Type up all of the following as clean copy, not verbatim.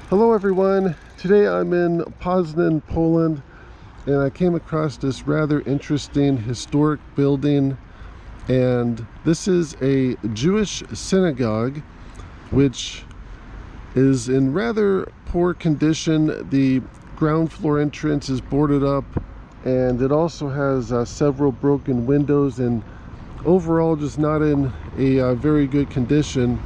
Hello everyone, today I'm in Poznan, Poland, and I came across this rather interesting historic building, and this is a Jewish synagogue which is in rather poor condition. The ground floor entrance is boarded up, and it also has several broken windows, and overall just not in a very good condition.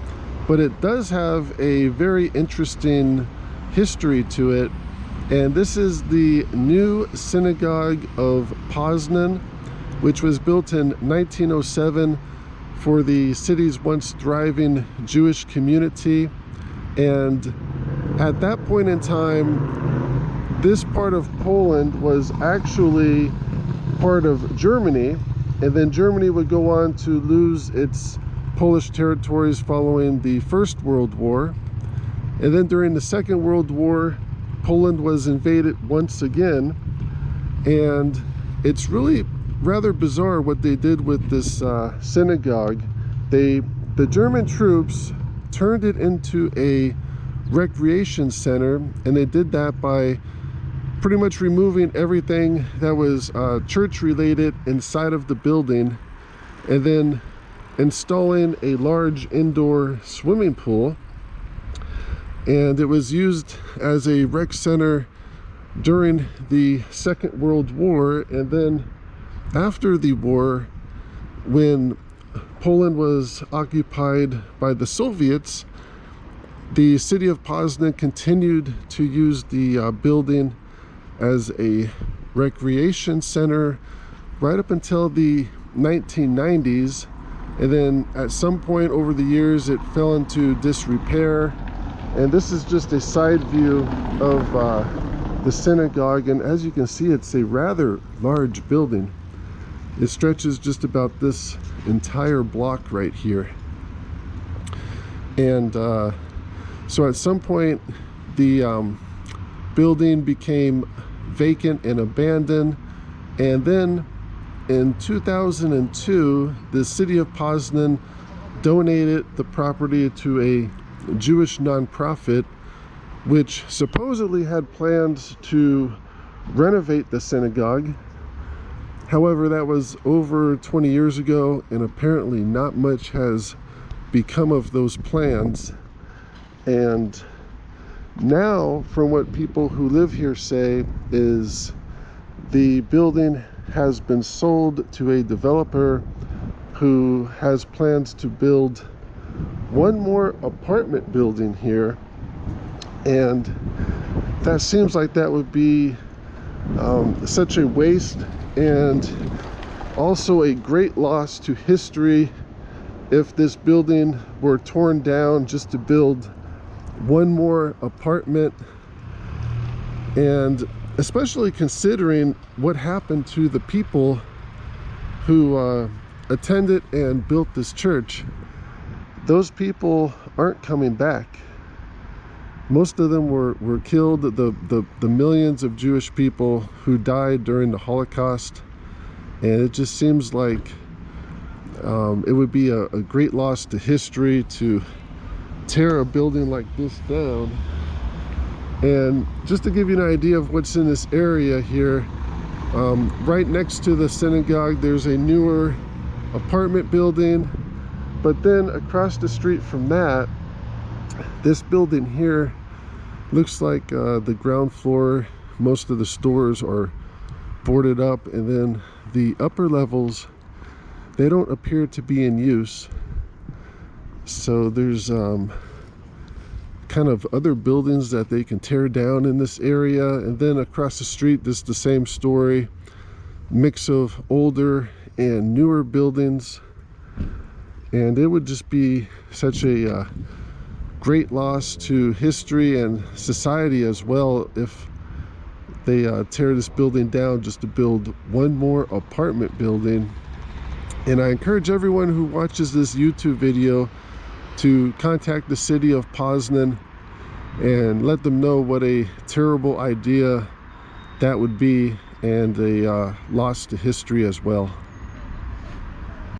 But it does have a very interesting history to it, and this is the new Synagogue of Poznan, which was built in 1907 for the city's once thriving Jewish community. And at that point in time, this part of Poland was actually part of Germany, and then Germany would go on to lose its Polish territories following the First World War. And then during the Second World War, Poland was invaded once again, and it's really rather bizarre what they did with this synagogue. The German troops turned it into a recreation center, and they did that by pretty much removing everything that was church related inside of the building, and then installing a large indoor swimming pool. And it was used as a rec center during the Second World War. And then after the war, when Poland was occupied by the Soviets, the city of Poznan continued to use the building as a recreation center right up until the 1990s. And then at some point over the years, it fell into disrepair. And this is just a side view of the synagogue. And as you can see, it's a rather large building. It stretches just about this entire block right here. And so at some point, the building became vacant and abandoned. And then in 2002, the city of Poznan donated the property to a Jewish nonprofit, which supposedly had plans to renovate the synagogue. However, that was over 20 years ago, and apparently not much has become of those plans. And now, from what people who live here say, is the building has been sold to a developer who has plans to build one more apartment building here. And that seems like that would be such a waste, and also a great loss to history if this building were torn down just to build one more apartment. And especially considering what happened to the people who attended and built this church. Those people aren't coming back. Most of them were killed. The millions of Jewish people who died during the Holocaust. And it just seems like it would be a great loss to history to tear a building like this down. And just to give you an idea of what's in this area here, right next to the synagogue, there's a newer apartment building. But then across the street from that, this building here looks like the ground floor, most of the stores are boarded up, and then the upper levels, they don't appear to be in use. So there's kind of other buildings that they can tear down in this area. And then across the street, this is the same story, mix of older and newer buildings. And it would just be such a great loss to history and society as well if they tear this building down just to build one more apartment building. And I encourage everyone who watches this YouTube video to contact the city of Poznan and let them know what a terrible idea that would be, and a loss to history as well.